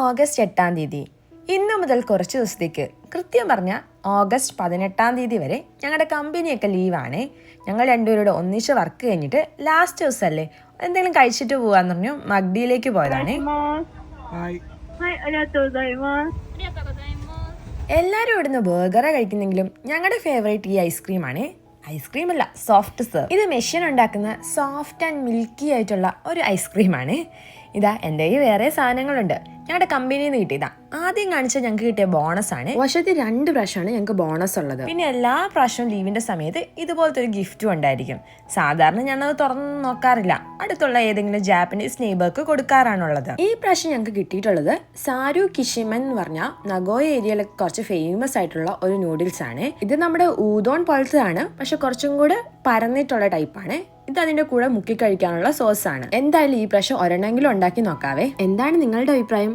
August 8 ഇന്നു മുതൽ കുറച്ച് ദിവസത്തേക്ക് കൃത്യം പറഞ്ഞാൽ ഓഗസ്റ്റ് 18 വരെ ഞങ്ങളുടെ കമ്പനിയൊക്കെ ലീവാണ്. ഞങ്ങൾ രണ്ടുപേരോട് ഒന്നിച്ച് വർക്ക് കഴിഞ്ഞിട്ട് ലാസ്റ്റ് ദിവസമല്ലേ എന്തെങ്കിലും കഴിച്ചിട്ട് പോവാന്ന് പറഞ്ഞു മഗ്ഡിയിലേക്ക് പോയതാണ്. എല്ലാവരും ഇവിടുന്ന് ബർഗറാ കഴിക്കുന്നെങ്കിലും ഞങ്ങളുടെ ഫേവറേറ്റ് ഈ ഐസ്ക്രീമാണ്. ഐസ്ക്രീം അല്ല, സോഫ്റ്റ് സെർവ്. ഇത് മെഷീൻ ഉണ്ടാക്കുന്ന സോഫ്റ്റ് ആൻഡ് മിൽക്കി ആയിട്ടുള്ള ഒരു ഐസ്ക്രീമാണ്. ഇതാ എൻ്റെ കയ്യിൽ വേറെ സാധനങ്ങളുണ്ട്, ഞങ്ങളുടെ കമ്പനിയിൽ നിന്ന് കിട്ടിയതാ. ആദ്യം കാണിച്ച ഞങ്ങൾക്ക് കിട്ടിയ ബോണസ് ആണ്. വർഷത്തിൽ 2 പ്രാവശ്യമാണ് ഞങ്ങൾക്ക് ബോണസ് ഉള്ളത്. പിന്നെ എല്ലാ പ്രാവശ്യവും ലീവിന്റെ സമയത്ത് ഇതുപോലത്തെ ഒരു ഗിഫ്റ്റും ഉണ്ടായിരിക്കും. സാധാരണ ഞാനത് തുറന്നു നോക്കാറില്ല, അടുത്തുള്ള ഏതെങ്കിലും ജാപ്പനീസ് നെയ്ബർക്ക് കൊടുക്കാറാണുള്ളത്. ഈ പ്രാവശ്യം ഞങ്ങൾക്ക് കിട്ടിയിട്ടുള്ളത് സാരു കിഷിമൻ എന്ന് പറഞ്ഞ നഗോയ ഏരിയയിലൊക്കെ കുറച്ച് ഫേമസ് ആയിട്ടുള്ള ഒരു നൂഡിൽസ് ആണ്. ഇത് നമ്മുടെ ഊദോൺ പോലത്തെയാണ്, പക്ഷെ കുറച്ചും കൂടെ പരന്നിട്ടുള്ള ടൈപ്പാണ്. ഇത് അതിന്റെ കൂടെ മുക്കി കഴിക്കാനുള്ള സോസ് ആണ്. എന്തായാലും ഈ പ്രാവശ്യം ഒരെണ്ണമെങ്കിലും ഉണ്ടാക്കി നോക്കാവേ. എന്താണ് നിങ്ങളുടെ അഭിപ്രായം?